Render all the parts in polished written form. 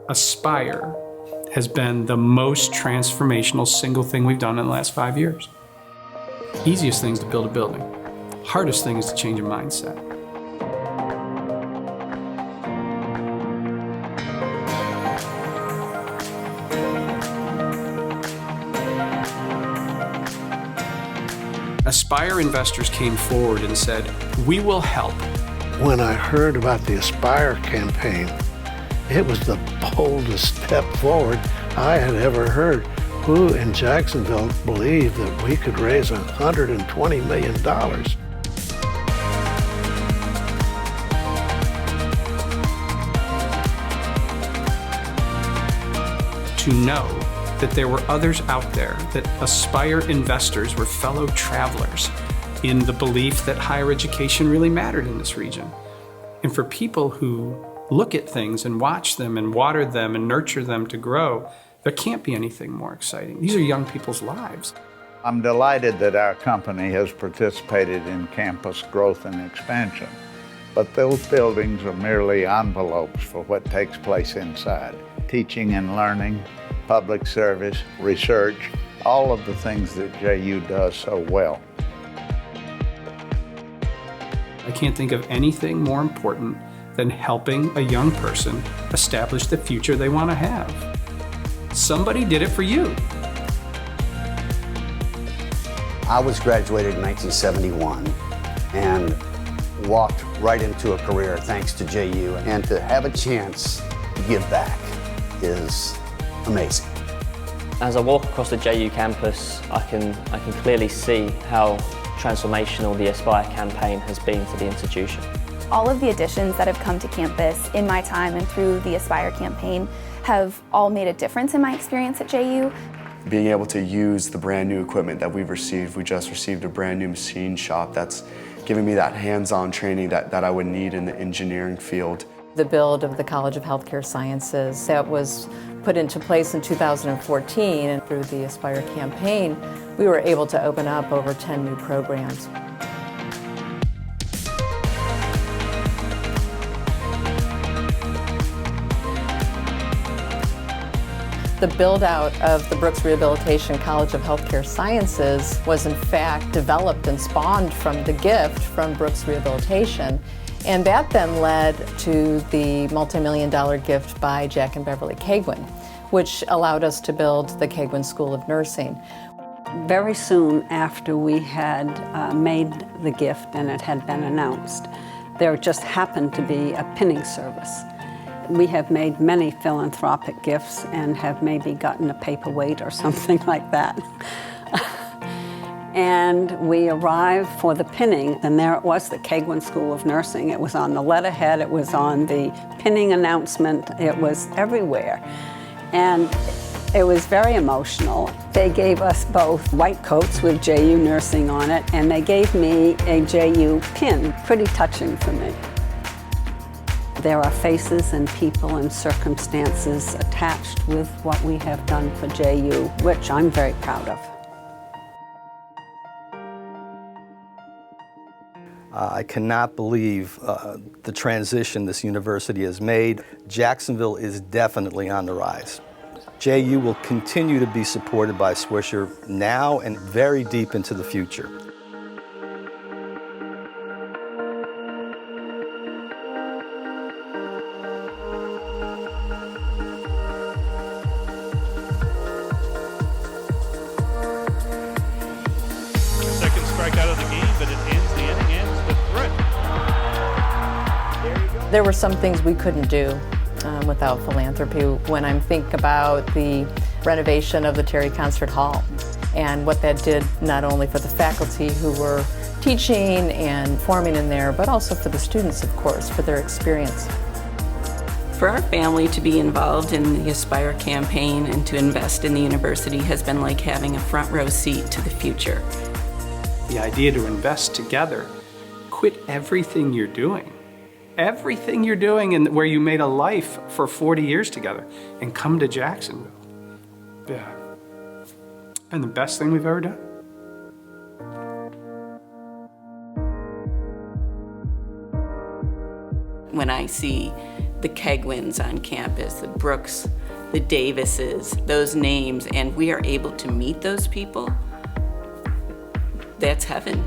Aspire has been the most transformational single thing we've done in the last 5 years. Easiest thing is to build a building. Hardest thing is to change a mindset. Aspire investors came forward and said, "We will help." When I heard about the Aspire campaign, it was the boldest step forward I had ever heard. Who in Jacksonville believed that we could raise $120 million? To know that there were others out there, that Aspire investors were fellow travelers in the belief that higher education really mattered in this region. And for people who look at things and watch them and water them and nurture them to grow, there can't be anything more exciting. These are young people's lives. I'm delighted that our company has participated in campus growth and expansion, but those buildings are merely envelopes for what takes place inside. Teaching and learning, public service, research, all of the things that JU does so well. I can't think of anything more important than helping a young person establish the future they want to have. Somebody did it for you. I was graduated in 1971 and walked right into a career thanks to JU, and to have a chance to give back is amazing. As I walk across the JU campus, I can clearly see how transformational the Aspire campaign has been for the institution. All of the additions that have come to campus in my time and through the Aspire campaign have all made a difference in my experience at JU. Being able to use the brand new equipment that we've received. We just received a brand new machine shop that's giving me that hands-on training that I would need in the engineering field. The build of the College of Healthcare Sciences that was put into place in 2014, and through the Aspire campaign, we were able to open up over 10 new programs. The build-out of the Brooks Rehabilitation College of Healthcare Sciences was in fact developed and spawned from the gift from Brooks Rehabilitation, and that then led to the multi-million-dollar gift by Jack and Beverly Keigwin, which allowed us to build the Keigwin School of Nursing. Very soon after we had made the gift and it had been announced, there just happened to be a pinning service. We have made many philanthropic gifts and have maybe gotten a paperweight or something like that. And we arrived for the pinning, and there it was, the Keigwin School of Nursing. It was on the letterhead, it was on the pinning announcement, it was everywhere. And it was very emotional. They gave us both white coats with JU Nursing on it, and they gave me a JU pin. Pretty touching for me. There are faces and people and circumstances attached with what we have done for JU, which I'm very proud of. I cannot believe the transition this university has made. Jacksonville is definitely on the rise. JU will continue to be supported by Swisher now and very deep into the future. Second strike out of the game, but it ends the inning, ends the threat. There you go. There were some things we couldn't do without philanthropy. When I think about the renovation of the Terry Concert Hall and what that did not only for the faculty who were teaching and forming in there, but also for the students, of course, for their experience. For our family to be involved in the Aspire campaign and to invest in the university has been like having a front row seat to the future. The idea to invest together, quit everything you're doing and where you made a life for 40 years together, and come to Jacksonville. Yeah. And the best thing we've ever done. When I see the Kegwins on campus, the Brooks, the Davises, those names, and we are able to meet those people, that's heaven.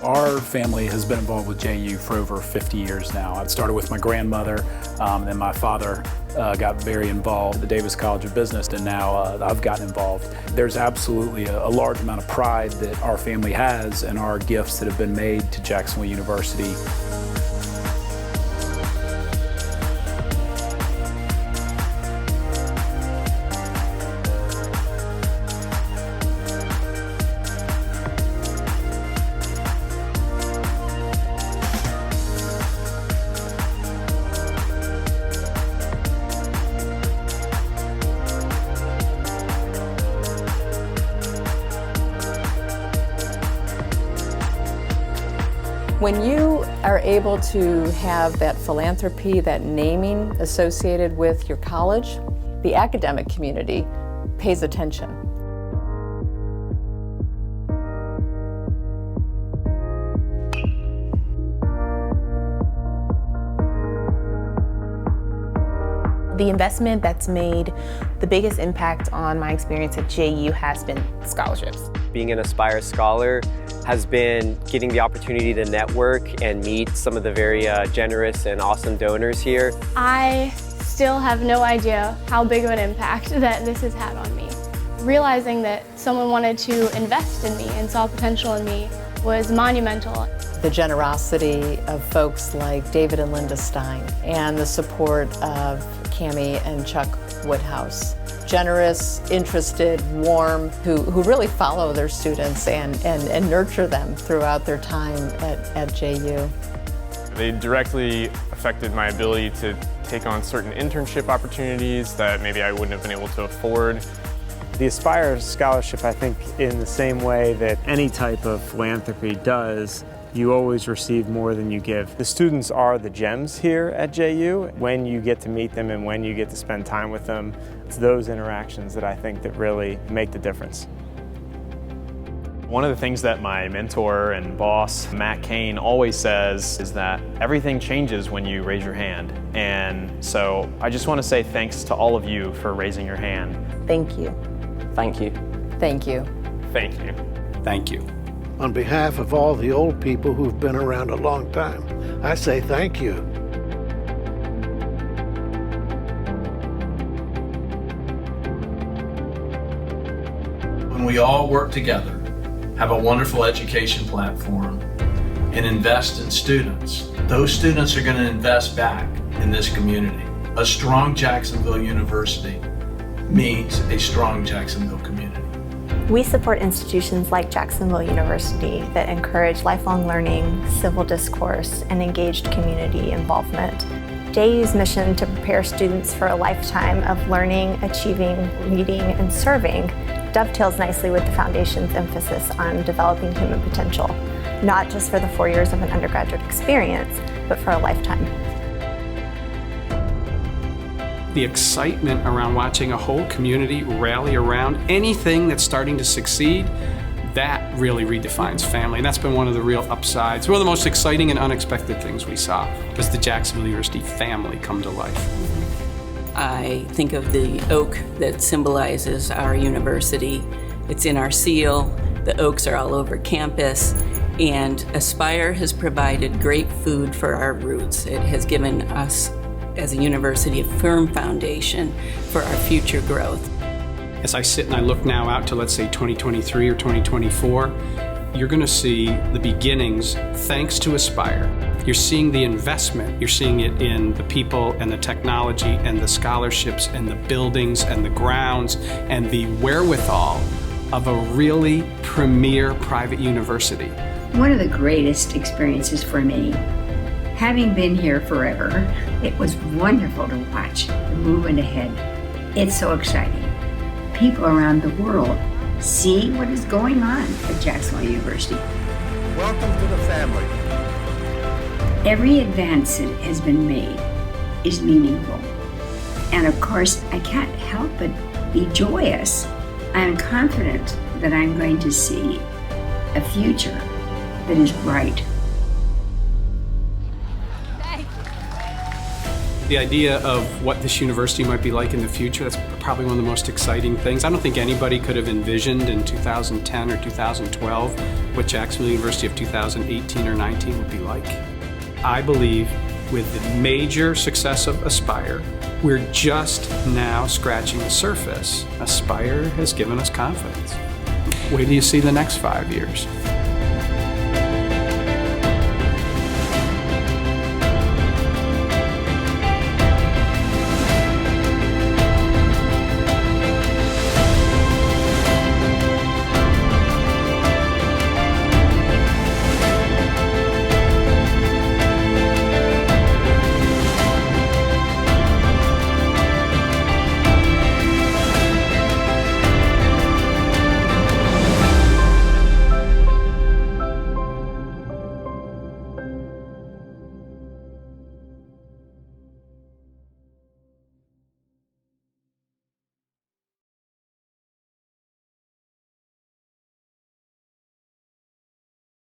Our family has been involved with JU for over 50 years now. It started with my grandmother, then my father got very involved at the Davis College of Business, and now I've gotten involved. There's absolutely a large amount of pride that our family has in our gifts that have been made to Jacksonville University. When you are able to have that philanthropy, that naming associated with your college, the academic community pays attention. The investment that's made the biggest impact on my experience at JU has been scholarships. Being an Aspire Scholar has been getting the opportunity to network and meet some of the very generous and awesome donors here. I still have no idea how big of an impact that this has had on me. Realizing that someone wanted to invest in me and saw potential in me was monumental. The generosity of folks like David and Linda Stein and the support of Cammie and Chuck Woodhouse. Generous, interested, warm, who really follow their students and nurture them throughout their time at JU. They directly affected my ability to take on certain internship opportunities that maybe I wouldn't have been able to afford. The Aspire Scholarship, I think, in the same way that any type of philanthropy does, you always receive more than you give. The students are the gems here at JU. When you get to meet them and when you get to spend time with them, it's those interactions that I think that really make the difference. One of the things that my mentor and boss, Matt Kane, always says is that everything changes when you raise your hand. And so I just want to say thanks to all of you for raising your hand. Thank you. Thank you. Thank you. Thank you. Thank you. On behalf of all the old people who've been around a long time, I say thank you. When we all work together, have a wonderful education platform, and invest in students, those students are going to invest back in this community. A strong Jacksonville University means a strong Jacksonville community. We support institutions like Jacksonville University that encourage lifelong learning, civil discourse, and engaged community involvement. JU's mission to prepare students for a lifetime of learning, achieving, leading, and serving dovetails nicely with the Foundation's emphasis on developing human potential, not just for the 4 years of an undergraduate experience, but for a lifetime. The excitement around watching a whole community rally around anything that's starting to succeed, that really redefines family. And that's been one of the real upsides. One of the most exciting and unexpected things we saw was the Jacksonville University family come to life. I think of the oak that symbolizes our university. It's in our seal. The oaks are all over campus. And Aspire has provided great food for our roots. It has given us as a university a firm foundation for our future growth. As I sit and I look now out to, let's say, 2023 or 2024, you're going to see the beginnings thanks to Aspire. You're seeing the investment. You're seeing it in the people and the technology and the scholarships and the buildings and the grounds and the wherewithal of a really premier private university. One of the greatest experiences for me, having been here forever, it was wonderful to watch the movement ahead. It's so exciting. People around the world see what is going on at Jacksonville University. Welcome to the family. Every advance that has been made is meaningful. And of course, I can't help but be joyous. I am confident that I'm going to see a future that is bright. The idea of what this university might be like in the future, that's probably one of the most exciting things. I don't think anybody could have envisioned in 2010 or 2012 what Jacksonville University of 2018 or 19 would be like. I believe with the major success of Aspire, we're just now scratching the surface. Aspire has given us confidence. Wait till you see the next 5 years.